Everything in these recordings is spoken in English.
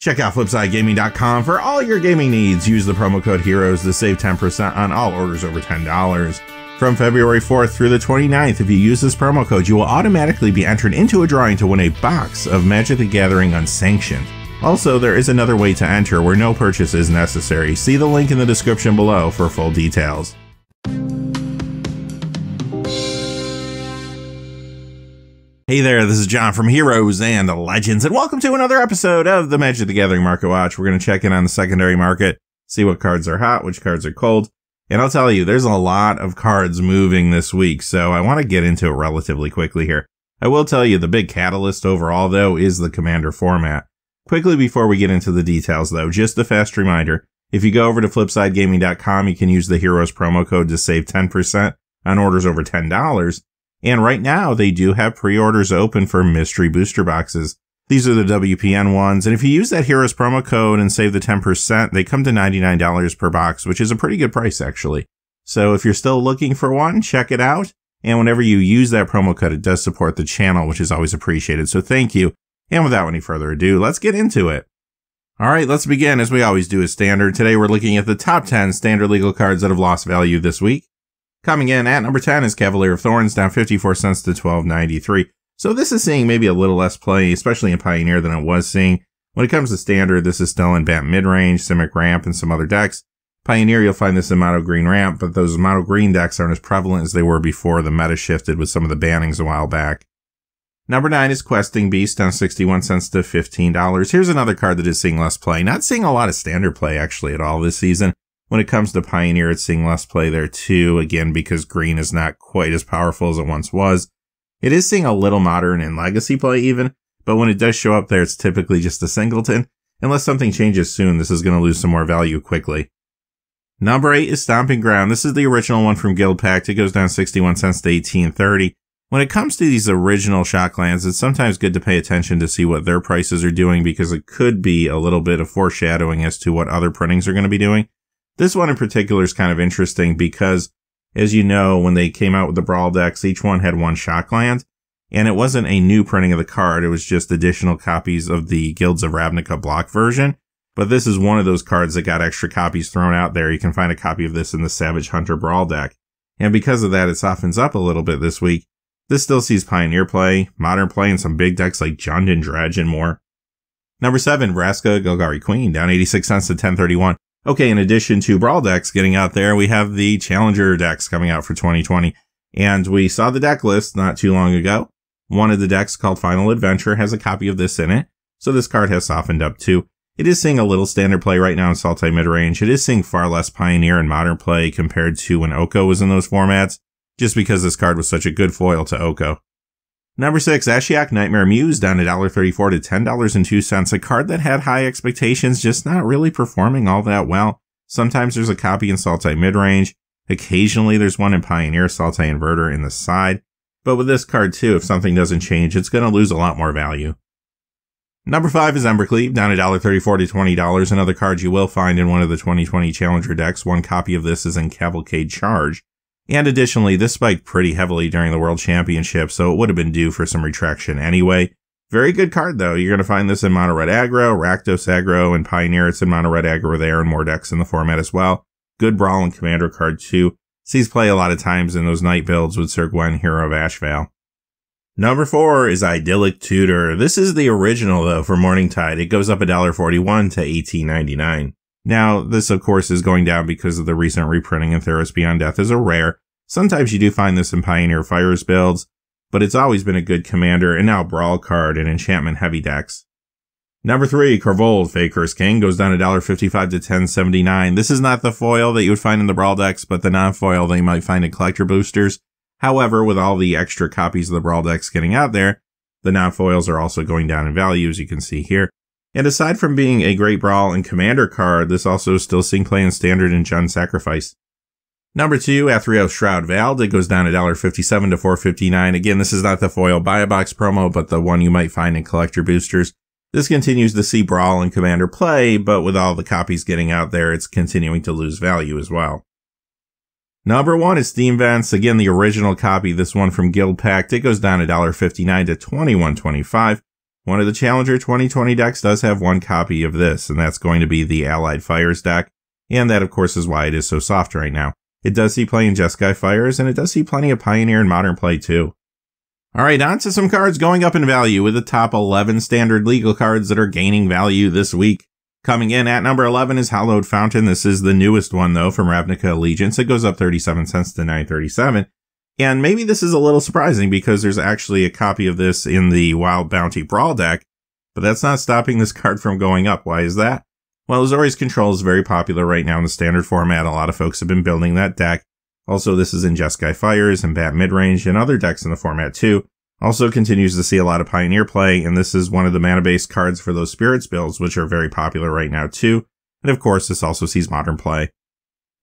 Check out FlipsideGaming.com for all your gaming needs. Use the promo code HEROES to save 10% on all orders over $10. From February 4th through the 29th, if you use this promo code, you will automatically be entered into a drawing to win a box of Magic the Gathering Unsanctioned. Also, there is another way to enter where no purchase is necessary. See the link in the description below for full details. Hey there, this is John from Heroes and Legends, and welcome to another episode of the Magic the Gathering Market Watch. We're going to check in on the secondary market, see what cards are hot, which cards are cold, and I'll tell you, there's a lot of cards moving this week, so I want to get into it relatively quickly here. I will tell you, the big catalyst overall, though, is the Commander format. Quickly before we get into the details, though, just a fast reminder, if you go over to FlipsideGaming.com, you can use the Heroes promo code to save 10% on orders over $10. And right now, they do have pre-orders open for mystery booster boxes. These are the WPN ones, and if you use that Heroes promo code and save the 10%, they come to $99 per box, which is a pretty good price, actually. So if you're still looking for one, check it out. And whenever you use that promo code, it does support the channel, which is always appreciated. So thank you. And without any further ado, let's get into it. All right, let's begin, as we always do as standard. Today, we're looking at the top 10 standard legal cards that have lost value this week. Coming in at number 10 is Cavalier of Thorns, down 54 cents to $12.93. So this is seeing maybe a little less play, especially in Pioneer, than it was seeing. When it comes to standard, this is still in BAMP midrange, Simic Ramp, and some other decks. Pioneer, you'll find this in Mono Green Ramp, but those Mono Green decks aren't as prevalent as they were before the meta shifted with some of the bannings a while back. Number 9 is Questing Beast, down 61 cents to $15. Here's another card that is seeing less play. Not seeing a lot of standard play, actually, at all this season. When it comes to Pioneer, it's seeing less play there too, again, because green is not quite as powerful as it once was. It is seeing a little Modern and Legacy play even, but when it does show up there, it's typically just a singleton. Unless something changes soon, this is going to lose some more value quickly. Number 8 is Stomping Ground. This is the original one from Guild Pact. It goes down 61 cents to $18.30. When it comes to these original Shocklands, it's sometimes good to pay attention to see what their prices are doing, because it could be a little bit of foreshadowing as to what other printings are going to be doing. This one in particular is kind of interesting because, as you know, when they came out with the Brawl decks, each one had one Shockland, and it wasn't a new printing of the card, it was just additional copies of the Guilds of Ravnica block version. But this is one of those cards that got extra copies thrown out there. You can find a copy of this in the Savage Hunter Brawl deck. And because of that, it softens up a little bit this week. This still sees Pioneer play, Modern play, and some big decks like Jund and Dredge and more. Number 7, Vraska Golgari Queen, down 86 cents to $10.31. Okay, in addition to Brawl decks getting out there, we have the Challenger decks coming out for 2020. And we saw the deck list not too long ago. One of the decks, called Final Adventure, has a copy of this in it. So this card has softened up too. It is seeing a little standard play right now in Sultai midrange. It is seeing far less Pioneer and Modern play compared to when Oko was in those formats, just because this card was such a good foil to Oko. Number 6, Ashiok Nightmare Muse, down $1.34 to $10.02. A card that had high expectations, just not really performing all that well. Sometimes there's a copy in Sultai midrange. Occasionally there's one in Pioneer Sultai Inverter in the side. But with this card too, if something doesn't change, it's going to lose a lot more value. Number 5 is Embercleave, down $1.34 to $20. Another card you will find in one of the 2020 Challenger decks. One copy of this is in Cavalcade Charge. And additionally, this spiked pretty heavily during the World Championship, so it would have been due for some retraction anyway. Very good card, though. You're going to find this in Mono Red Aggro, Rakdos Aggro, and Pioneer. It's in Mono Red Aggro there, and more decks in the format as well. Good Brawl and Commander card, too. Sees play a lot of times in those night builds with Sir Gwen, Hero of Ashvale. Number 4 is Idyllic Tutor. This is the original, though, for Morningtide. It goes up $1.41 to $18.99. Now, this, of course, is going down because of the recent reprinting in Theros Beyond Death as a rare. Sometimes you do find this in Pioneer Fires builds, but it's always been a good Commander and now Brawl card in enchantment heavy decks. Number 3, Korvold, Faker's King, goes down $1.55 to $10.79. This is not the foil that you would find in the Brawl decks, but the non-foil that you might find in collector boosters. However, with all the extra copies of the Brawl decks getting out there, the non-foils are also going down in value, as you can see here. And aside from being a great Brawl and Commander card, this also is still seeing play in Standard and Jund Sacrifice. Number 2, Athreos Shroud Veiled. It goes down $1.57 to $4.59. Again, this is not the foil buy a box promo, but the one you might find in collector boosters. This continues to see Brawl and Commander play, but with all the copies getting out there, it's continuing to lose value as well. Number 1 is Steam Vents. Again, the original copy, this one from Guild Pact. It goes down $1.59 to $21.25. One of the Challenger 2020 decks does have one copy of this, and that's going to be the Allied Fires deck, and that of course is why it is so soft right now. It does see play in Jeskai Fires, and it does see plenty of Pioneer and Modern play too. Alright, on to some cards going up in value with the top 11 standard legal cards that are gaining value this week. Coming in at number 11 is Hallowed Fountain. This is the newest one though from Ravnica Allegiance. It goes up 37 cents to $9.37. And maybe this is a little surprising because there's actually a copy of this in the Wild Bounty Brawl deck, but that's not stopping this card from going up. Why is that? Well, Azorius Control is very popular right now in the standard format. A lot of folks have been building that deck. Also, this is in Jeskai Fires and Bat Midrange and other decks in the format too. Also continues to see a lot of Pioneer play, and this is one of the mana-based cards for those Spirits builds, which are very popular right now too. And of course, this also sees Modern play.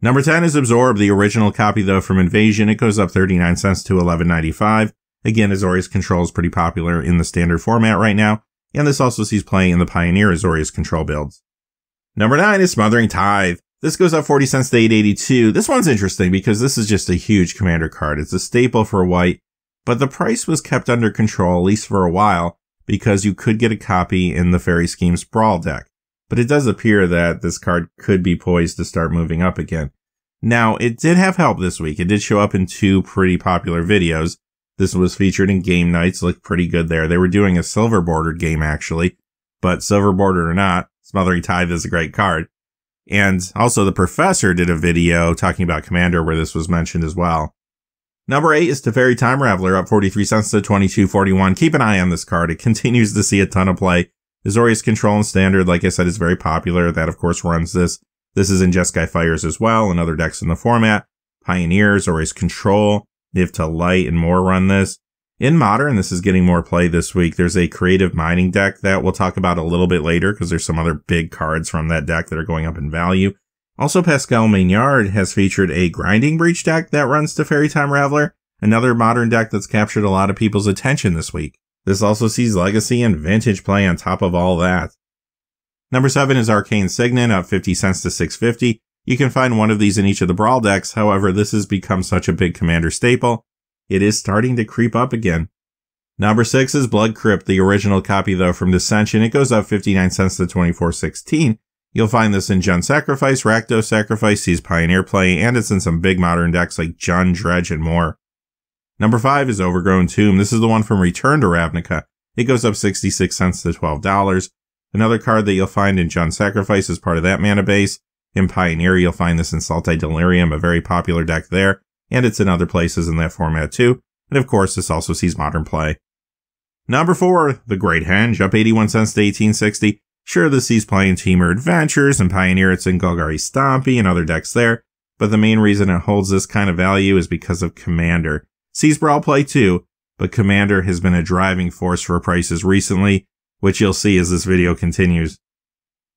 Number 10 is Absorb, the original copy though from Invasion. It goes up 39 cents to $11.95. Again, Azorius Control is pretty popular in the standard format right now, and this also sees play in the Pioneer Azorius Control builds. Number 9 is Smothering Tithe. This goes up 40 cents to $8.82. This one's interesting because this is just a huge commander card. It's a staple for white, but the price was kept under control, at least for a while, because you could get a copy in the Fairy Schemes Brawl deck. But it does appear that this card could be poised to start moving up again. Now, it did have help this week. It did show up in 2 pretty popular videos. This was featured in Game Nights, looked pretty good there. They were doing a silver bordered game actually, but silver bordered or not, Smothering Tithe is a great card. And also the Professor did a video talking about Commander where this was mentioned as well. Number 8 is Teferi Time Raveler, up 43 cents to $22.41. Keep an eye on this card. It continues to see a ton of play. Azorius Control in Standard, like I said, is very popular. That, of course, runs this. This is in Jeskai Fires as well, and other decks in the format. Pioneer, Azorius Control, Niv to Light, and more run this. In Modern, this is getting more play this week. There's a Creative Mining deck that we'll talk about a little bit later, because there's some other big cards from that deck that are going up in value. Also, Pascal Maynard has featured a Grinding Breach deck that runs Teferi Time Raveler, another Modern deck that's captured a lot of people's attention this week. This also sees Legacy and Vintage play on top of all that. Number 7 is Arcane Signet, up 50 cents to $6.50. You can find one of these in each of the Brawl decks. However, this has become such a big Commander staple. It is starting to creep up again. Number 6 is Blood Crypt, the original copy though from Dissension. It goes up 59 cents to $24.16. You'll find this in Jund Sacrifice, Rakdos Sacrifice, sees Pioneer play, and it's in some big Modern decks like Jund, Dredge, and more. Number 5 is Overgrown Tomb. This is the one from Return to Ravnica. It goes up 66 cents to $12. Another card that you'll find in Jund Sacrifice is part of that mana base. In Pioneer, you'll find this in Sultai Delirium, a very popular deck there, and it's in other places in that format too. And of course, this also sees Modern play. Number 4, the Great Henge, up 81 cents to $18.60. Sure, this sees play in Temur Adventures, and Pioneer it's in Golgari Stompy and other decks there, but the main reason it holds this kind of value is because of Commander. Sees Brawl play too, but Commander has been a driving force for prices recently, which you'll see as this video continues.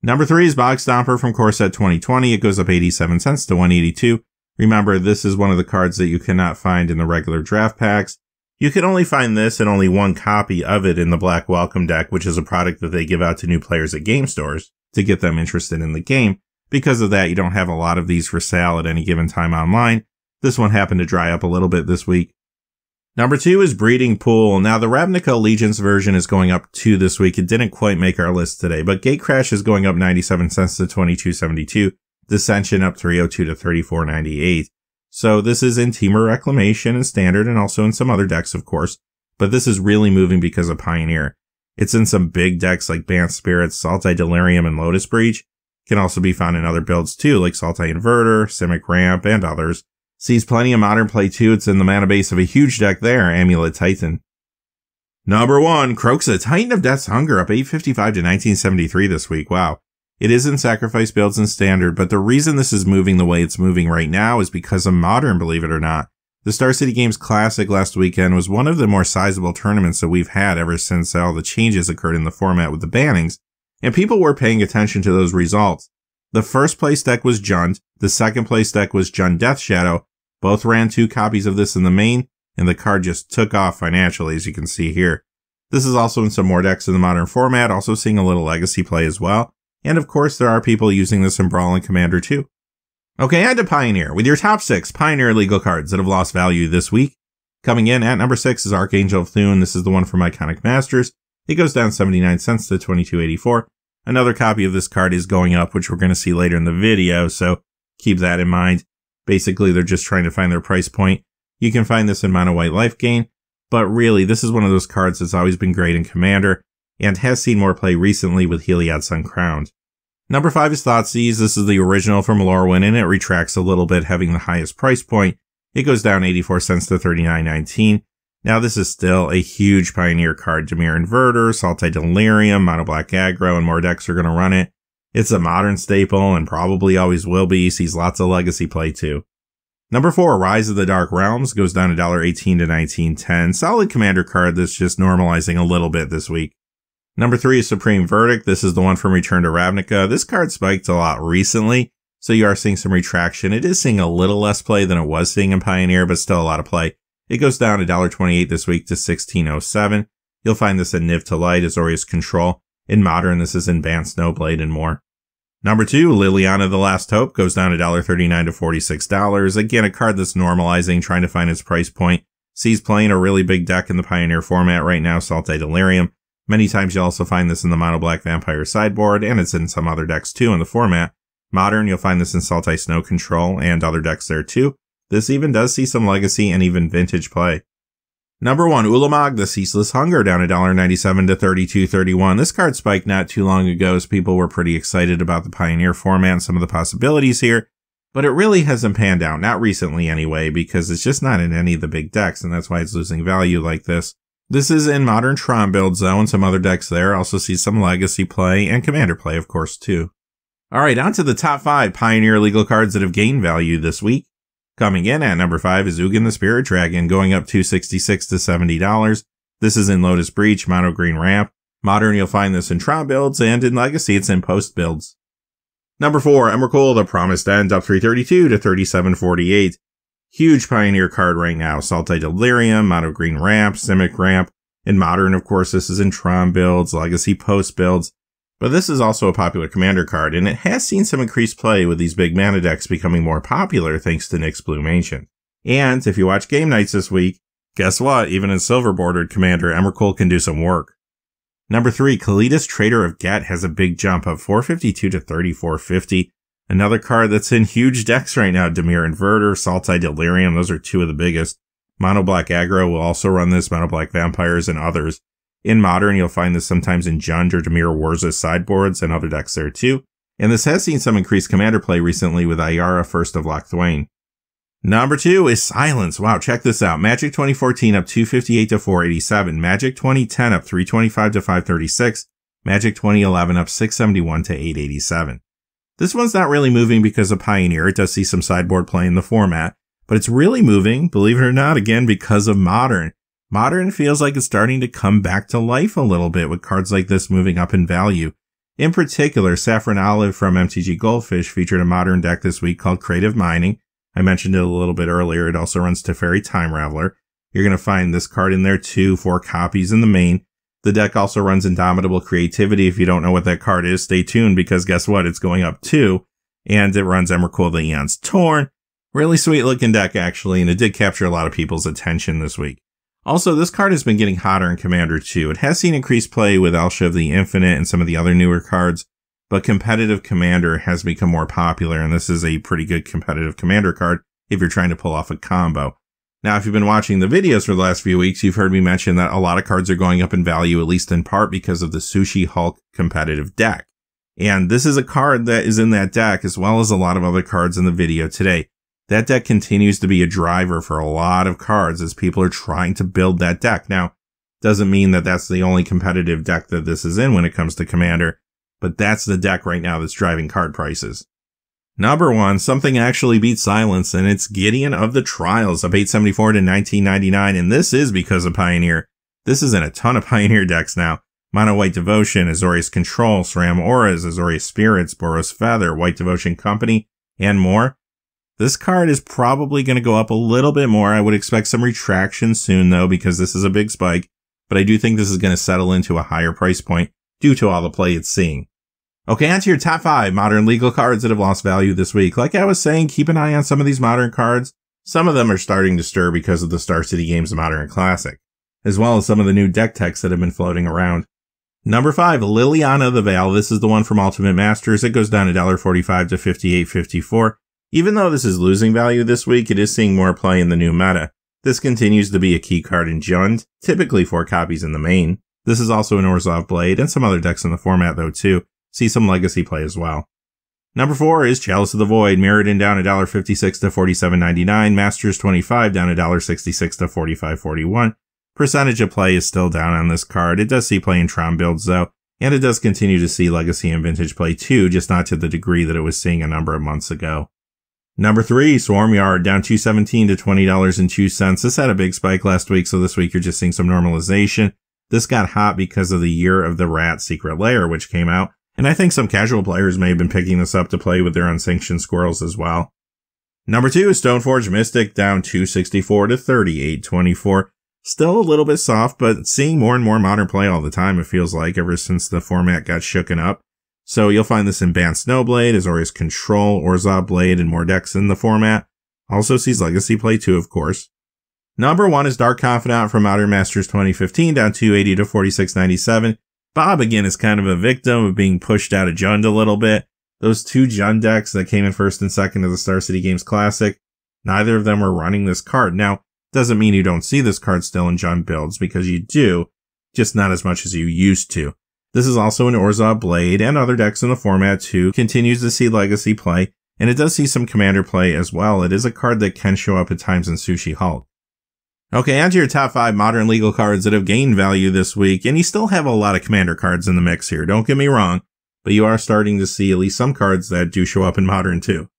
Number 3 is Bog Stomper from Core Set 2020. It goes up 87 cents to $182. Remember, this is one of the cards that you cannot find in the regular draft packs. You can only find this and only one copy of it in the Black Welcome deck, which is a product that they give out to new players at game stores to get them interested in the game. Because of that, you don't have a lot of these for sale at any given time online. This one happened to dry up a little bit this week. Number 2 is Breeding Pool. Now, the Ravnica Allegiance version is going up 2 this week. It didn't quite make our list today, but Gatecrash is going up 97 cents to $22.72. Dissension up 302 to $34.98. So this is in Temur Reclamation and Standard and also in some other decks, of course. But this is really moving because of Pioneer. It's in some big decks like Bant Spirits, Sultai Delirium, and Lotus Breach. Can also be found in other builds too, like Sultai Inverter, Simic Ramp, and others. Sees plenty of Modern play too. It's in the mana base of a huge deck there, Amulet Titan. Number 1, Kroxa, Titan of Death's Hunger, up $8.55 to $19.73 this week. Wow. It is in Sacrifice builds and Standard, but the reason this is moving the way it's moving right now is because of Modern, believe it or not. The Star City Games Classic last weekend was one of the more sizable tournaments that we've had ever since all the changes occurred in the format with the bannings, and people were paying attention to those results. The first place deck was Jund, the second place deck was Jund Death Shadow. Both ran 2 copies of this in the main, and the card just took off financially, as you can see here. This is also in some more decks in the Modern format, also seeing a little Legacy play as well. And of course, there are people using this in Brawl and Commander too. Okay, on to Pioneer, with your top 6 Pioneer legal cards that have lost value this week. Coming in at number 6 is Archangel of Thune. This is the one from Iconic Masters. It goes down 79 cents to $22.84. Another copy of this card is going up, which we're going to see later in the video, so keep that in mind. Basically, they're just trying to find their price point. You can find this in Mono White Life Gain, but really, this is one of those cards that's always been great in Commander, and has seen more play recently with Heliod Sun Crowned. Number 5 is Thoughtseize. This is the original from Lorwyn, and it retracts a little bit, having the highest price point. It goes down 84 cents to $39.19. Now, this is still a huge Pioneer card. Dimir Inverter, Sultai Delirium, Mono Black Aggro, and more decks are going to run it. It's a Modern staple, and probably always will be. Sees lots of legacy play, too. Number 4, Rise of the Dark Realms, goes down $1.18 to $19.10. Solid Commander card that's just normalizing a little bit this week. Number 3 is Supreme Verdict. This is the one from Return to Ravnica. This card spiked a lot recently, so you are seeing some retraction. It is seeing a little less play than it was seeing in Pioneer, but still a lot of play. It goes down $1.28 this week to $16.07. You'll find this in Niv to Light, Azorius Control. In Modern, this is in Bant Snowblade and more. Number 2, Liliana the Last Hope, goes down $1.39 to $46. Again, a card that's normalizing, trying to find its price point. Sees playing a really big deck in the Pioneer format right now, Sultai Delirium. Many times you'll also find this in the Mono Black Vampire sideboard, and it's in some other decks too in the format. Modern, you'll find this in Sultai Snow Control and other decks there too. This even does see some legacy and even vintage play. Number 1, Ulamog, the Ceaseless Hunger, down $1.97 to $32.31. This card spiked not too long ago, as people were pretty excited about the Pioneer format and some of the possibilities here, but it really hasn't panned out, not recently anyway, because it's just not in any of the big decks, and that's why it's losing value like this. This is in Modern Tron builds though, and some other decks there. Also see some legacy play and Commander play, of course, too. Alright, on to the top 5 Pioneer legal cards that have gained value this week. Coming in at number 5 is Ugin the Spirit Dragon, going up $2.66 to $70. This is in Lotus Breach, Mono Green Ramp. Modern, you'll find this in Tron builds, and in Legacy, it's in Post builds. Number 4, Emrakul, the Promised End, up $3.32 to $37.48. Huge Pioneer card right now. Sultai Delirium, Mono Green Ramp, Simic Ramp. In Modern, of course, this is in Tron builds, Legacy Post builds. But this is also a popular Commander card, and it has seen some increased play with these big mana decks becoming more popular thanks to Nyx Bloom Ancient. And if you watch Game Nights this week, guess what? Even in silver bordered Commander, Emrakul can do some work. Number 3, Kalitas Trader of Ghet has a big jump of $4.52 to $34.50. Another card that's in huge decks right now, Dimir Inverter, Sultai Delirium, those are two of the biggest. Mono Black Aggro will also run this, Mono Black Vampires, and others. In Modern, you'll find this sometimes in Jund or Dimir Warza sideboards and other decks there too. And this has seen some increased Commander play recently with Ayara, First of Locthwain. Number 2 is Silence. Wow, check this out. Magic 2014 up $2.58 to $4.87. Magic 2010 up $3.25 to $5.36. Magic 2011 up $6.71 to $8.87. This one's not really moving because of Pioneer. It does see some sideboard play in the format, but it's really moving, believe it or not, again, because of Modern. Modern feels like it's starting to come back to life a little bit with cards like this moving up in value. In particular, Saffron Olive from MTG Goldfish featured a Modern deck this week called Creative Mining. I mentioned it a little bit earlier. It also runs Teferi Time Raveler. You're going to find this card in there too, 4 copies in the main. The deck also runs Indomitable Creativity. If you don't know what that card is, stay tuned because guess what? It's going up too. And it runs Emrakul the Eon's Torn. Really sweet looking deck actually, and it did capture a lot of people's attention this week. Also, this card has been getting hotter in Commander too. It has seen increased play with Elsha of the Infinite and some of the other newer cards, but competitive Commander has become more popular, and this is a pretty good competitive Commander card if you're trying to pull off a combo. Now, if you've been watching the videos for the last few weeks, you've heard me mention that a lot of cards are going up in value, at least in part because of the Sushi Hulk competitive deck. And this is a card that is in that deck, as well as a lot of other cards in the video today. That deck continues to be a driver for a lot of cards as people are trying to build that deck. Now, doesn't mean that that's the only competitive deck that this is in when it comes to Commander, but that's the deck right now that's driving card prices. Number 1, something actually beats Silence, and it's Gideon of the Trials, up $8.74 to $19.99, and this is because of Pioneer. This is in a ton of Pioneer decks now. Mono White Devotion, Azorius Control, SRAM Auras, Azorius Spirits, Boros Feather, White Devotion Company, and more. This card is probably going to go up a little bit more. I would expect some retraction soon though, because this is a big spike, but I do think this is going to settle into a higher price point due to all the play it's seeing. Okay, on to your top 5 Modern legal cards that have lost value this week. Like I was saying, keep an eye on some of these Modern cards. Some of them are starting to stir because of the Star City Games Modern Classic, as well as some of the new deck techs that have been floating around. Number 5, Liliana the Veil. This is the one from Ultimate Masters. It goes down $1.45 to $58.54. Even though this is losing value this week, it is seeing more play in the new meta. This continues to be a key card in Jund, typically 4 copies in the main. This is also an Orzhov Blade and some other decks in the format though too. See some legacy play as well. Number 4 is Chalice of the Void, Mirrodin down $1.56 to $47.99, Masters 25 down $1.66 to $45.41. Percentage of play is still down on this card. It does see play in Tron builds though, and it does continue to see legacy and vintage play too, just not to the degree that it was seeing a number of months ago. Number 3, Swarmyard, down $2.17 to $20.02. This had a big spike last week, so this week you're just seeing some normalization. This got hot because of the Year of the Rat Secret Lair, which came out, and I think some casual players may have been picking this up to play with their unsanctioned squirrels as well. Number 2 is Stoneforge Mystic, down $2.64 to $38.24. Still a little bit soft, but seeing more and more modern play all the time, it feels like, ever since the format got shooken up. So you'll find this in Bant Snowblade, Azorius Control, Orzhov Blade, and more decks in the format. Also sees legacy play too, of course. Number 1 is Dark Confidant from Modern Masters 2015, down $2.80 to $46.97. Bob, again, is kind of a victim of being pushed out of Jund a little bit. Those 2 Jund decks that came in first and second of the Star City Games Classic, neither of them were running this card. Now, doesn't mean you don't see this card still in Jund builds, because you do, just not as much as you used to. This is also an Orzhov Blade and other decks in the format too, continues to see legacy play, and it does see some commander play as well. It is a card that can show up at times in Sushi Hulk. Okay, on to your top 5 modern legal cards that have gained value this week, and you still have a lot of commander cards in the mix here, don't get me wrong, but you are starting to see at least some cards that do show up in modern too.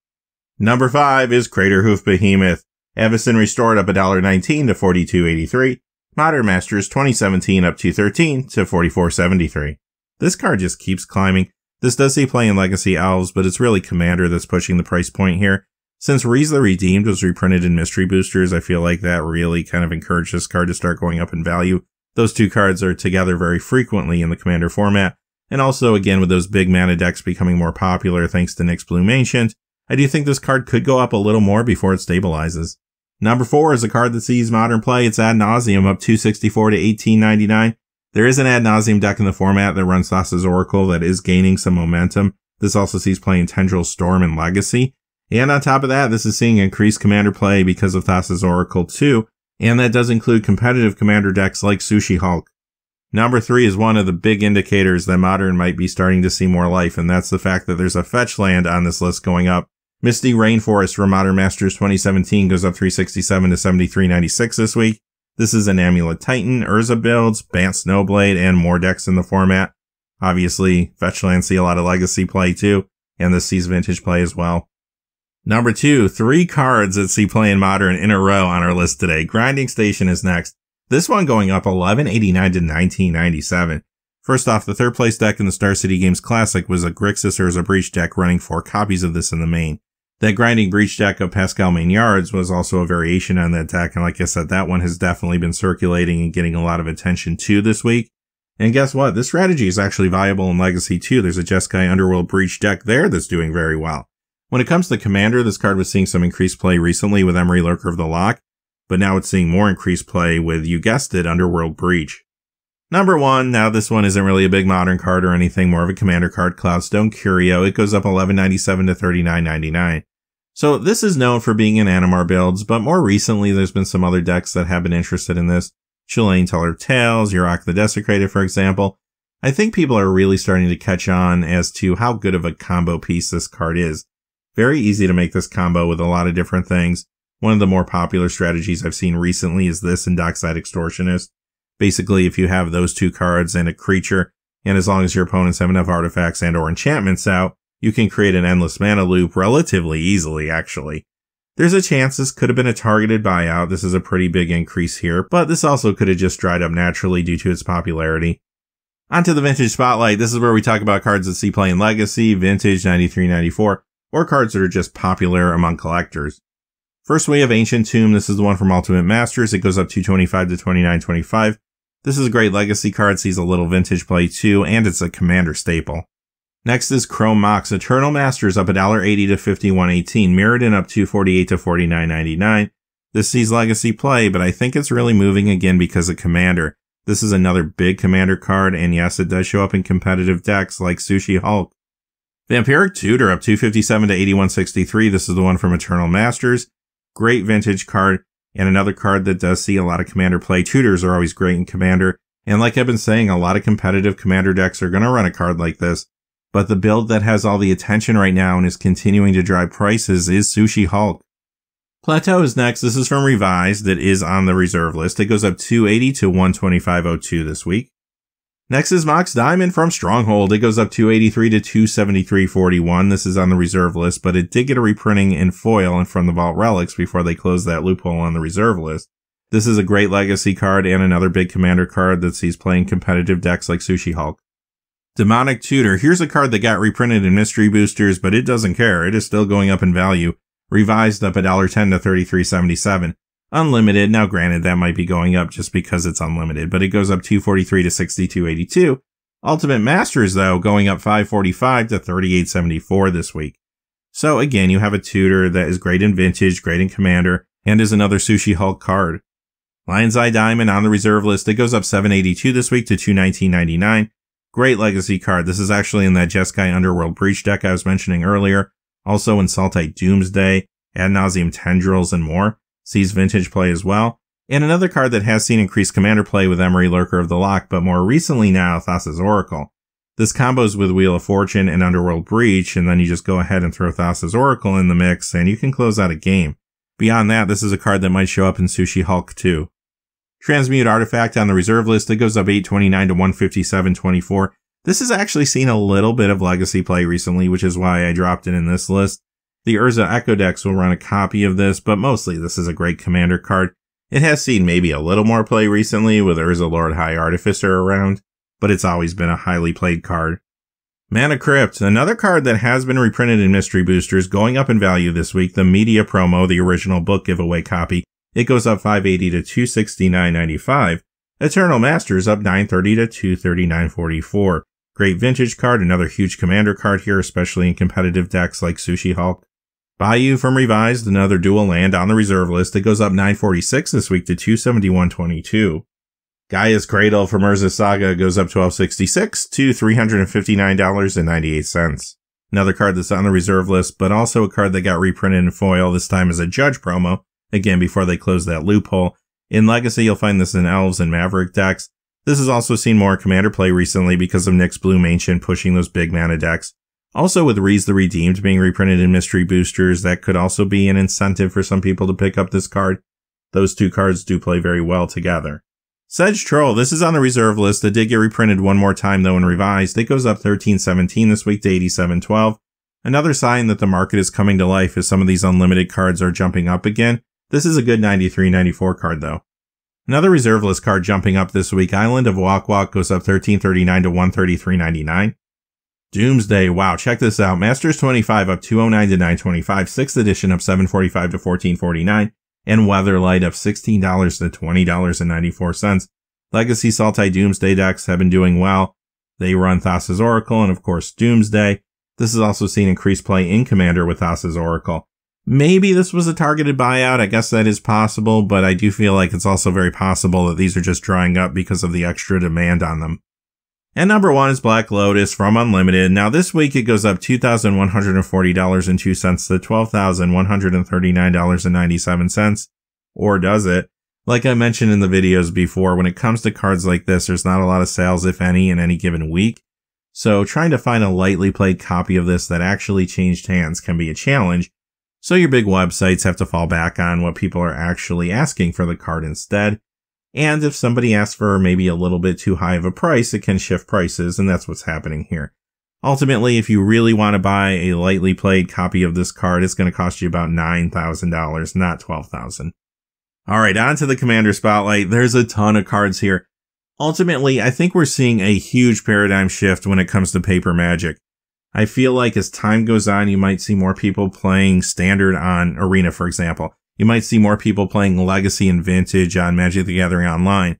Number 5 is Craterhoof Behemoth. Avacyn Restored up $1.19 to $42.83. Modern Masters 2017 up $2.13 to $44.73. This card just keeps climbing. This does see play in Legacy Elves, but it's really Commander that's pushing the price point here. Since Reese the Redeemed was reprinted in Mystery Boosters, I feel like that really kind of encouraged this card to start going up in value. Those 2 cards are together very frequently in the Commander format. And also, again, with those big mana decks becoming more popular thanks to Nyxbloom Ancient, I do think this card could go up a little more before it stabilizes. Number 4 is a card that sees modern play. It's Ad Nauseam up $2.64 to $18.99. There is an Ad Nauseam deck in the format that runs Thassa's Oracle that is gaining some momentum. This also sees play in Tendril Storm and Legacy. And on top of that, this is seeing increased commander play because of Thassa's Oracle too. And that does include competitive commander decks like Sushi Hulk. Number 3 is one of the big indicators that modern might be starting to see more life, and that's the fact that there's a fetch land on this list going up. Misty Rainforest from Modern Masters 2017 goes up $3.67 to $73.96 this week. This is an Amulet Titan, Urza builds, Bant Snowblade, and more decks in the format. Obviously, Fetchlands see a lot of legacy play too, and this sees vintage play as well. Number 2, 3 cards that see play in Modern in a row on our list today. Grinding Station is next. This one going up $11.89 to $19.97. First off, the 3rd place deck in the Star City Games Classic was a Grixis Urza Breach deck running 4 copies of this in the main. That Grinding Breach deck of Pascal Maynard's was also a variation on that deck, and like I said, that one has definitely been circulating and getting a lot of attention too this week. And guess what? This strategy is actually viable in Legacy too. There's a Jeskai Underworld Breach deck there that's doing very well. When it comes to Commander, this card was seeing some increased play recently with Emery Lurker of the Loch, but now it's seeing more increased play with, you guessed it, Underworld Breach. Number 1, now this one isn't really a big modern card or anything, more of a commander card, Cloudstone Curio. It goes up $11.97 to $39.99. So this is known for being in Animar builds, but more recently there's been some other decks that have been interested in this. Chilean Teller of Tales, Yurok the Desecrated, for example. I think people are really starting to catch on as to how good of a combo piece this card is. Very easy to make this combo with a lot of different things. One of the more popular strategies I've seen recently is this in Dockside Extortionist. Basically, if you have those 2 cards and a creature, and as long as your opponents have enough artifacts and or enchantments out, you can create an endless mana loop relatively easily, actually. There's a chance this could have been a targeted buyout. This is a pretty big increase here, but this also could have just dried up naturally due to its popularity. Onto the Vintage Spotlight. This is where we talk about cards that see play in Legacy, Vintage, 93, 94, or cards that are just popular among collectors. First, we have Ancient Tomb. This is the one from Ultimate Masters. It goes up $2.25 to $29.25. This is a great legacy card, sees a little vintage play too, and it's a commander staple. Next is Chrome Mox. Eternal Masters up $1.80 to $51.18. Mirrodin up $2.48 to $49.99. This sees legacy play, but I think it's really moving again because of commander. This is another big Commander card, and yes, it does show up in competitive decks like Sushi Hulk. Vampiric Tutor up 257 to 8163. This is the one from Eternal Masters. Great vintage card, and another card that does see a lot of Commander play. Tutors are always great in Commander, and like I've been saying, a lot of competitive Commander decks are going to run a card like this. But the build that has all the attention right now and is continuing to drive prices is Sushi Hulk. Plateau is next. This is from Revised. It is on the reserve list. It goes up 280 to 125.02 this week. Next is Mox Diamond from Stronghold. It goes up 283 to 273.41. This is on the reserve list, but it did get a reprinting in foil and from the Vault Relics before they closed that loophole on the reserve list. This is a great legacy card and another big Commander card that sees playing competitive decks like Sushi Hulk. Demonic Tutor. Here's a card that got reprinted in mystery boosters, but it doesn't care. It is still going up in value. Revised up $1.10 to 33.77. Unlimited. Now granted, that might be going up just because it's unlimited, but it goes up 243 to 62.82. Ultimate Masters, though, going up 545 to 38.74 this week. So again, you have a tutor that is great in vintage, great in Commander, and is another Sushi Hulk card. Lion's Eye Diamond on the reserve list. It goes up 782 this week to 219.99. Great legacy card. This is actually in that Jeskai Underworld Breach deck I was mentioning earlier. Also in Sultai Doomsday, Ad Nauseam Tendrils, and more. Sees vintage play as well. And another card that has seen increased Commander play with Emery Lurker of the Loch, but more recently now, Thassa's Oracle. This combos with Wheel of Fortune and Underworld Breach, and then you just go ahead and throw Thassa's Oracle in the mix, and you can close out a game. Beyond that, this is a card that might show up in Sushi Hulk too. Transmute Artifact on the reserve list. It goes up 829 to 157.24. This has actually seen a little bit of legacy play recently, which is why I dropped it in this list. The Urza Echo decks will run a copy of this, but mostly this is a great Commander card. It has seen maybe a little more play recently with Urza Lord High Artificer around, but it's always been a highly played card. Mana Crypt, another card that has been reprinted in mystery boosters, going up in value this week. The media promo, the original book giveaway copy, it goes up 580 to 269.95. Eternal Masters up 930 to 239.44. Great vintage card, another huge Commander card here, especially in competitive decks like Sushi Hulk. Bayou from Revised, another dual land on the reserve list. It goes up 946 this week to 271.22. Gaia's Cradle from Urza Saga goes up 1266 to $359.98. Another card that's on the reserve list, but also a card that got reprinted in foil, this time as a Judge promo, again before they closed that loophole. In Legacy, you'll find this in Elves and Maverick decks. This has also seen more Commander play recently because of Nyx Bloom Ancient pushing those big mana decks. Also with Reese the Redeemed being reprinted in mystery boosters, that could also be an incentive for some people to pick up this card. Those two cards do play very well together. Sedge Troll, this is on the reserve list. It did get reprinted one more time though and revised. It goes up 1317 this week to 8712. Another sign that the market is coming to life is some of these unlimited cards are jumping up again. This is a good 93-94 card though. Another reserve list card jumping up this week, Island of Wak Wak, goes up 1339 to 133.99. Doomsday, wow, check this out. Masters 25 up 209 to 925, 6th edition up 745 to 1449, and Weatherlight up $16 to $20.94. Legacy Sultai Doomsday decks have been doing well. They run Thassa's Oracle and of course Doomsday. This has also seen increased play in Commander with Thassa's Oracle. Maybe this was a targeted buyout. I guess that is possible, but I do feel like it's also very possible that these are just drying up because of the extra demand on them. And number one is Black Lotus from Unlimited. Now this week it goes up $2,140.02 to $12,139.97. Or does it? Like I mentioned in the videos before, when it comes to cards like this, there's not a lot of sales, if any, in any given week. So trying to find a lightly played copy of this that actually changed hands can be a challenge. So your big websites have to fall back on what people are actually asking for the card instead. And if somebody asks for maybe a little bit too high of a price, it can shift prices, and that's what's happening here. Ultimately, if you really want to buy a lightly played copy of this card, it's going to cost you about $9,000, not $12,000. Alright, on to the Commander Spotlight. There's a ton of cards here. Ultimately, I think we're seeing a huge paradigm shift when it comes to paper Magic. I feel like as time goes on, you might see more people playing Standard on Arena, for example. You might see more people playing Legacy and Vintage on Magic the Gathering Online.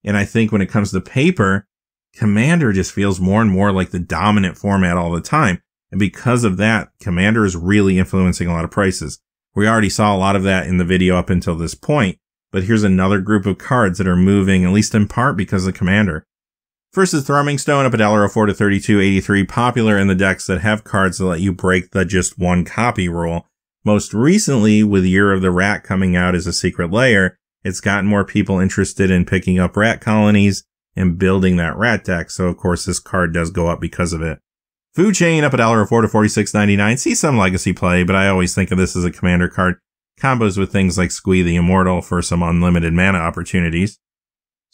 And I think when it comes to paper, Commander just feels more and more like the dominant format all the time. And because of that, Commander is really influencing a lot of prices. We already saw a lot of that in the video up until this point. but here's another group of cards that are moving, at least in part because of Commander. First is Thrumming Stone up $1.04 to $32.83, popular in the decks that have cards that let you break the just one copy rule. Most recently, with Year of the Rat coming out as a secret layer, it's gotten more people interested in picking up rat colonies and building that rat deck, so of course this card does go up because of it. Food Chain up $1.04 to $46.99, see some legacy play, but I always think of this as a Commander card. Combos with things like Squee the Immortal for some unlimited mana opportunities.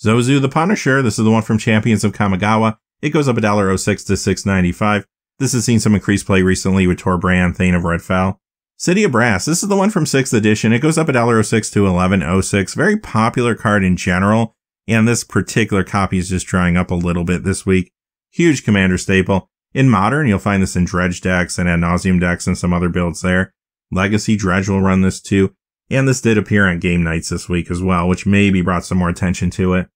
Zozu the Punisher, this is the one from Champions of Kamigawa. It goes up $1.06 to $6.95. This has seen some increased play recently with Torbrand, Thane of Redfell. City of Brass, this is the one from 6th edition. It goes up $1.06 to $11.06. Very popular card in general, and this particular copy is just drying up a little bit this week. Huge Commander staple. In Modern, you'll find this in Dredge decks and Ad Nauseam decks and some other builds there. Legacy Dredge will run this too. And this did appear on game nights this week as well, which maybe brought some more attention to it.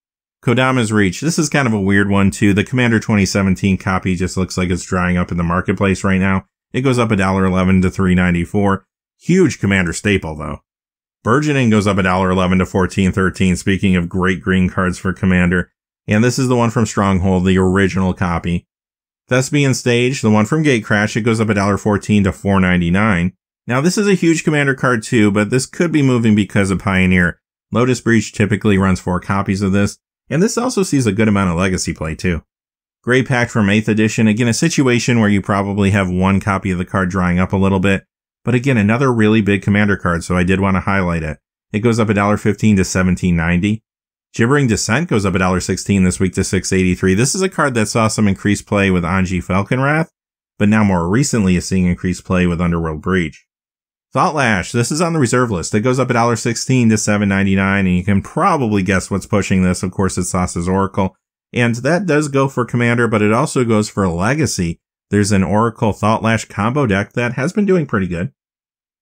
Kodama's Reach. This is kind of a weird one too. The Commander 2017 copy just looks like it's drying up in the marketplace right now. It goes up $1.11 to $3.94. Huge Commander staple though. Burgeoning goes up $1.11 to $14.13. Speaking of great green cards for Commander. And this is the one from Stronghold, the original copy. Thespian Stage, the one from Gatecrash, it goes up $1.14 to $4.99. Now this is a huge Commander card too, but this could be moving because of Pioneer. Lotus Breach typically runs 4 copies of this, and this also sees a good amount of legacy play too. Grey Pact from 8th edition, again a situation where you probably have one copy of the card drying up a little bit, but again another really big Commander card, so I did want to highlight it. It goes up $1.15 to $17.90. Gibbering Descent goes up $1.16 this week to $6.83. This is a card that saw some increased play with Anji Falconwrath, but now more recently is seeing increased play with Underworld Breach. Thoughtlash, this is on the reserve list. It goes up $1.16 to $7.99, and you can probably guess what's pushing this. Of course, it's Thassa's Oracle, and that does go for Commander, but it also goes for Legacy. There's an Oracle Thoughtlash combo deck that has been doing pretty good.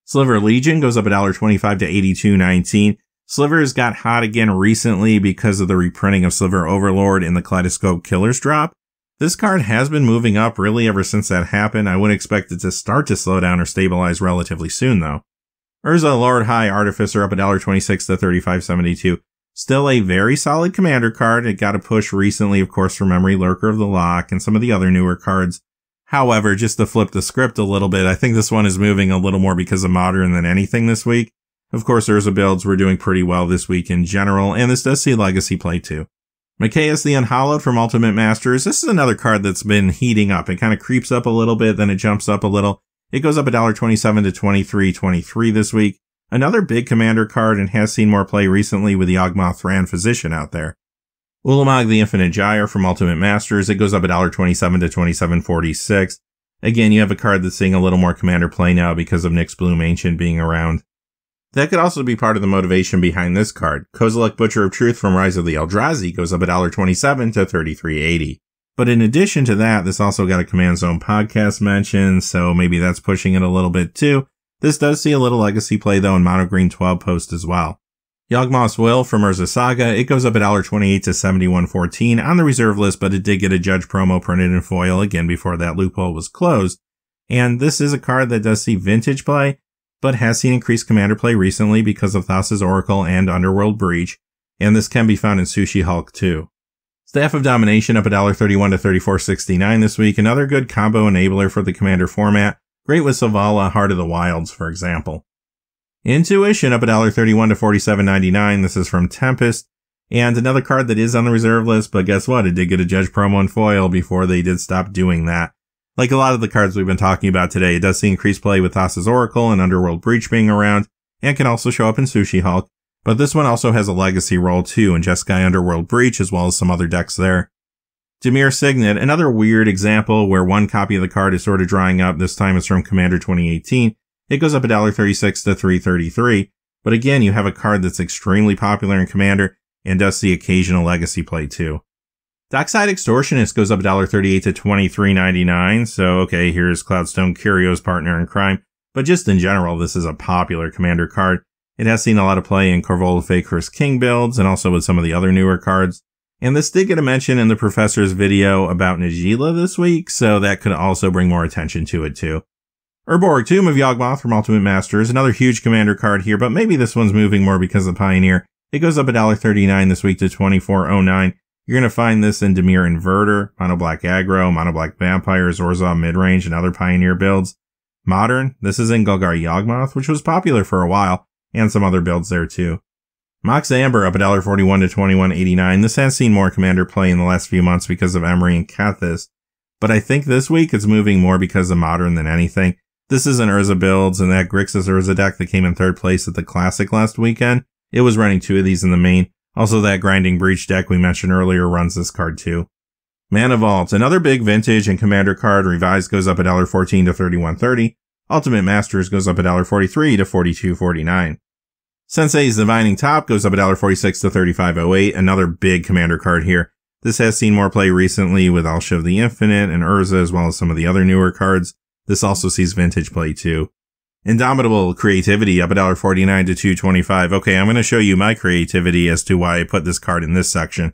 Sliver Legion goes up $1.25 to $82.19. Sliver's got hot again recently because of the reprinting of Sliver Overlord in the Kaleidoscope Killers drop. This card has been moving up really ever since that happened. I wouldn't expect it to start to slow down or stabilize relatively soon though. Urza Lord High Artificer up $1.26 to $35.72. Still a very solid Commander card. It got a push recently, of course, for Memory Lurker of the Loch and some of the other newer cards. However, just to flip the script a little bit, I think this one is moving a little more because of Modern than anything this week. Of course, Urza builds were doing pretty well this week in general, and this does see legacy play too. Mikaeus the Unhallowed from Ultimate Masters. This is another card that's been heating up. It kind of creeps up a little bit, then it jumps up a little. It goes up $1.27 to $23.23 this week. Another big Commander card and has seen more play recently with the Yawgmoth Thran Physician out there. Ulamog the Infinite Gyre from Ultimate Masters. It goes up $1.27 to $27.46. Again, you have a card that's seeing a little more Commander play now because of Nyx Bloom Ancient being around. That could also be part of the motivation behind this card. Kozilek Butcher of Truth from Rise of the Eldrazi goes up $1.27 to $33.80. But in addition to that, this also got a Command Zone podcast mention, so maybe that's pushing it a little bit too. This does see a little legacy play though in Mono Green 12 post as well. Yawgmoth's Will from Urza Saga, it goes up $1.28 to $71.14 on the reserve list, but it did get a Judge promo printed in foil again before that loophole was closed. And this is a card that does see vintage play, but has seen increased Commander play recently because of Thassa's Oracle and Underworld Breach, and this can be found in Sushi Hulk too. Staff of Domination up $1.31 to $34.69 this week, another good combo enabler for the Commander format, great with Selvala, Heart of the Wilds, for example. Intuition up $1.31 to $47.99, this is from Tempest, and another card that is on the reserve list, but guess what, it did get a Judge promo in foil before they did stop doing that. Like a lot of the cards we've been talking about today, it does see increased play with Thassa's Oracle and Underworld Breach being around, and can also show up in Sushi Hulk, but this one also has a legacy role too in Jeskai Underworld Breach as well as some other decks there. Dimir Signet, another weird example where one copy of the card is sort of drying up, this time it's from Commander 2018. It goes up $1.36 to $3.33, but again, you have a card that's extremely popular in Commander and does see occasional legacy play too. Dockside Extortionist goes up $1.38 to $23.99, so okay, here's Cloudstone Curio's partner in crime, but just in general, this is a popular Commander card. It has seen a lot of play in Korvola Fey Cursed King builds, and also with some of the other newer cards. And this did get a mention in the Professor's video about Najeela this week, so that could also bring more attention to it too. Urborg, Tomb of Yawgmoth from Ultimate Masters, another huge Commander card here, but maybe this one's moving more because of Pioneer. It goes up $1.39 this week to $24.09. You're going to find this in Dimir Inverter, Mono Black Aggro, Mono Black Vampire, Zorzal Midrange, and other Pioneer builds. Modern, this is in Golgari Yawgmoth, which was popular for a while, and some other builds there too. Mox Amber up $1.41 to $21.89. This has seen more Commander play in the last few months because of Emery and Kethis, but I think this week it's moving more because of Modern than anything. This is an Urza builds, and that Grixis Urza deck that came in third place at the Classic last weekend, it was running 2 of these in the main. Also, that Grinding Breach deck we mentioned earlier runs this card too. Mana Vault, another big vintage and Commander card. Revised goes up $1.14 to $31.30. Ultimate Masters goes up $1.43 to $42.49. Sensei's Divining Top goes up $1.46 to $35.08. Another big Commander card here. This has seen more play recently with Elsha of the Infinite and Urza, as well as some of the other newer cards. This also sees vintage play too. Indomitable Creativity up $1.49 to $2.25. Okay, I'm going to show you my creativity as to why I put this card in this section.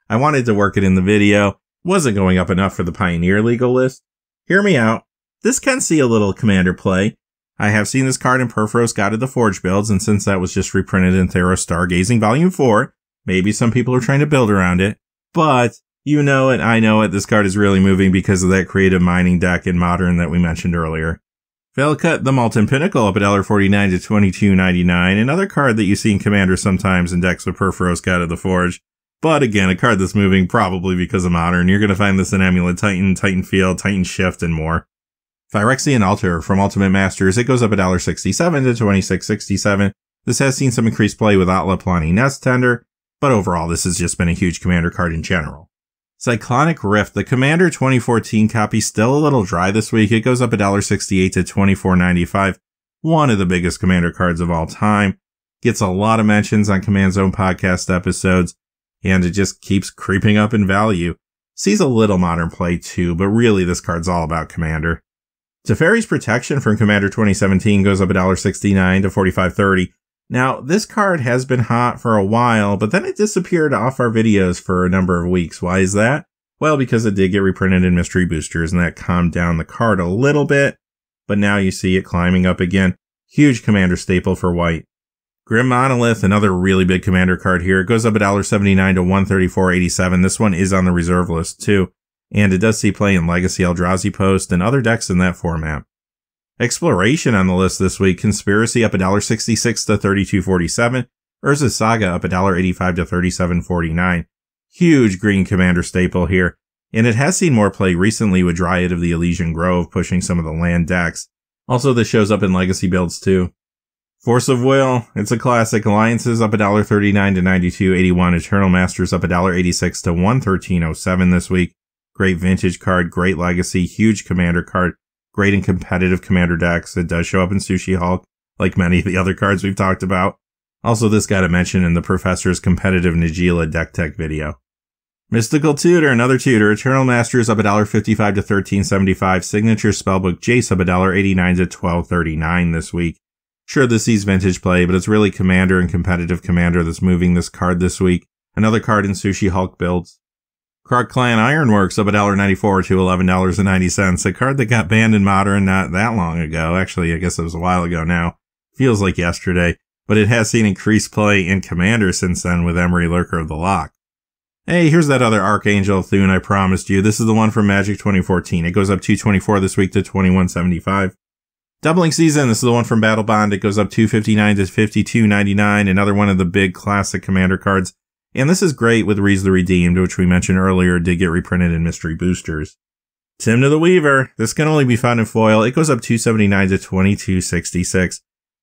I wanted to work it in the video. Wasn't going up enough for the Pioneer Legal list. Hear me out. This can see a little Commander play. I have seen this card in Purphoros God of the Forge builds, and since that was just reprinted in Theros Stargazing Volume 4, maybe some people are trying to build around it. But you know it, I know it, this card is really moving because of that creative mining deck in Modern that we mentioned earlier. Velcut the Molten Pinnacle up $1.49 to $22.99. Another card that you see in Commander sometimes in decks with Purphoros God of the Forge. But again, a card that's moving probably because of Modern. You're going to find this in Amulet Titan, Titan Field, Titan Shift, and more. Phyrexian Altar from Ultimate Masters. It goes up $1.67 to $26.67. This has seen some increased play with Atla Plani Nest Tender, but overall this has just been a huge Commander card in general. Cyclonic Rift, the Commander 2014 copy, still a little dry this week. It goes up $1.68 to $24.95. One of the biggest Commander cards of all time. Gets a lot of mentions on Command Zone podcast episodes, and it just keeps creeping up in value. Sees a little Modern play too, but really this card's all about Commander. Teferi's Protection from Commander 2017 goes up $1.69 to $45.30. Now, this card has been hot for a while, but then it disappeared off our videos for a number of weeks. Why is that? Well, because it did get reprinted in Mystery Boosters, and that calmed down the card a little bit, but now you see it climbing up again. Huge Commander staple for white. Grim Monolith, another really big Commander card here. It goes up $1.79 to $134.87. This one is on the reserve list too, and it does see play in Legacy Eldrazi Post and other decks in that format. Exploration on the list this week. Conspiracy up $1.66 to $32.47. Urza Saga up $1.85 to $37.49. Huge green Commander staple here, and it has seen more play recently with Dryad of the Elysian Grove pushing some of the land decks. Also, this shows up in Legacy builds too. Force of Will, it's a classic. Alliances up $1.39 to $92.81. Eternal Masters up $1.86 to $113.07 this week. Great vintage card, great legacy, huge Commander card. Great in competitive Commander decks. It does show up in Sushi Hulk, like many of the other cards we've talked about. Also, this got a mention in the Professor's competitive Najeela deck tech video. Mystical Tutor, another tutor. Eternal Masters up $1.55 to $13.75. Signature Spellbook Jace up $1.89 to $12.39 this week. Sure, this sees vintage play, but it's really Commander and competitive Commander that's moving this card this week. Another card in Sushi Hulk builds. Krark Clan Ironworks up $1.94 to $11.90. A card that got banned in Modern not that long ago. Actually, I guess it was a while ago now. Feels like yesterday. But it has seen increased play in Commander since then with Emery Lurker of the Loch. Hey, here's that other Archangel Thune I promised you. This is the one from Magic 2014. It goes up $2.24 this week to $21.75. Doubling Season, this is the one from Battle Bond. It goes up $2.59 to $52.99. Another one of the big classic Commander cards. And this is great with Reese the Redeemed, which we mentioned earlier did get reprinted in Mystery Boosters. Timna the Weaver, this can only be found in foil. It goes up $2.79 to $22.66.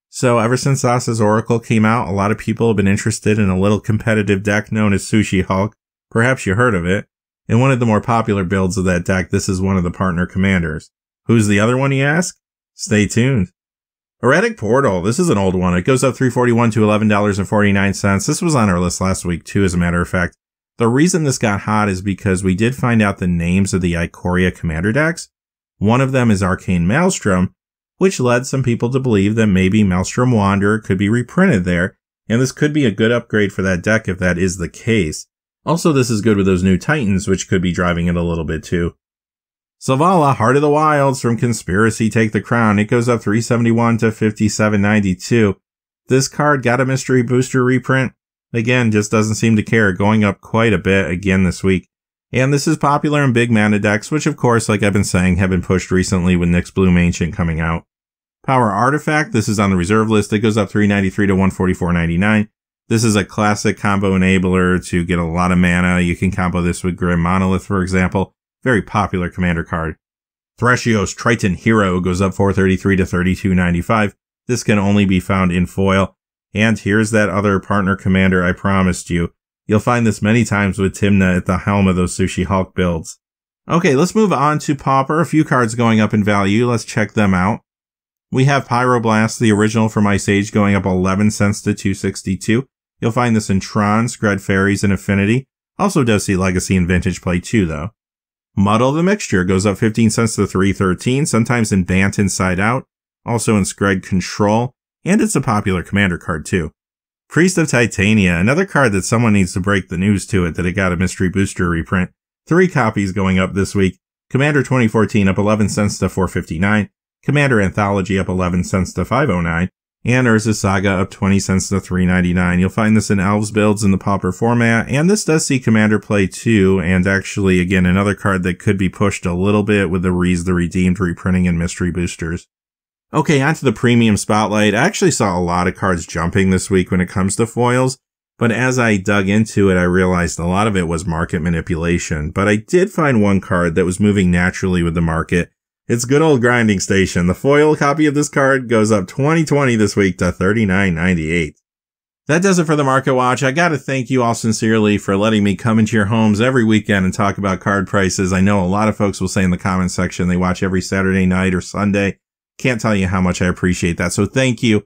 So ever since Thassa's Oracle came out, a lot of people have been interested in a little competitive deck known as Sushi Hulk. Perhaps you heard of it. In one of the more popular builds of that deck, this is one of the partner commanders. Who's the other one, you ask? Stay tuned. Heretic Portal, this is an old one. It goes up $3.41 to $11.49. This was on our list last week too, as a matter of fact. The reason this got hot is because we did find out the names of the Ikoria commander decks. One of them is Arcane Maelstrom, which led some people to believe that maybe Maelstrom Wanderer could be reprinted there, and this could be a good upgrade for that deck if that is the case. Also, this is good with those new Titans, which could be driving it a little bit too. Selvala, Heart of the Wilds from Conspiracy Take the Crown. It goes up $3.71 to $57.92. This card got a mystery booster reprint. Again, just doesn't seem to care, going up quite a bit again this week. And this is popular in big mana decks, which of course, like I've been saying, have been pushed recently with Nyx Bloom Ancient coming out. Power Artifact, this is on the reserve list. It goes up $3.93 to $144.99. This is a classic combo enabler to get a lot of mana. You can combo this with Grim Monolith, for example. Very popular commander card. Thrasios Triton Hero goes up $4.33 to $32.95. This can only be found in foil. And here's that other partner commander I promised you. You'll find this many times with Tymna at the helm of those Sushi Hulk builds. Okay, let's move on to Pauper. A few cards going up in value. Let's check them out. We have Pyroblast, the original from Ice Age, going up 11 cents to $2.62. You'll find this in Tron, Skred Fairies, and Affinity. Also does see Legacy and Vintage play too, though. Muddle the Mixture goes up 15 cents to $3.13, sometimes in Bant Inside Out, also in Skred Control, and it's a popular commander card too. Priest of Titania, another card that someone needs to break the news to it that it got a mystery booster reprint. 3 copies going up this week. Commander 2014 up 11 cents to $4.59. Commander Anthology up 11 cents to $5.09. And Urza Saga up 20 cents to $3.99. You'll find this in Elves builds in the Pauper format, and this does see Commander play too, and actually, again, another card that could be pushed a little bit with the Reese the Redeemed reprinting and mystery boosters. Okay, onto the premium spotlight. I actually saw a lot of cards jumping this week when it comes to foils, but as I dug into it, I realized a lot of it was market manipulation. But I did find one card that was moving naturally with the market. It's good old Grinding Station. The foil copy of this card goes up 2020 this week to $39.98. That does it for the Market Watch. I gotta thank you all sincerely for letting me come into your homes every weekend and talk about card prices. I know a lot of folks will say in the comments section they watch every Saturday night or Sunday. Can't tell you how much I appreciate that, so thank you.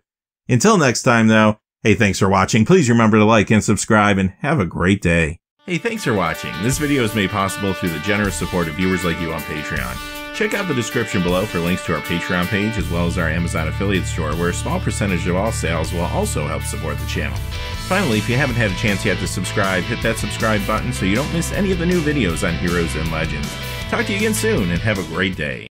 Until next time, though, hey, thanks for watching. Please remember to like and subscribe, and have a great day. Hey, thanks for watching. This video is made possible through the generous support of viewers like you on Patreon. Check out the description below for links to our Patreon page, as well as our Amazon affiliate store, where a small percentage of all sales will also help support the channel. Finally, if you haven't had a chance yet to subscribe, hit that subscribe button so you don't miss any of the new videos on Heroes and Legends. Talk to you again soon, and have a great day.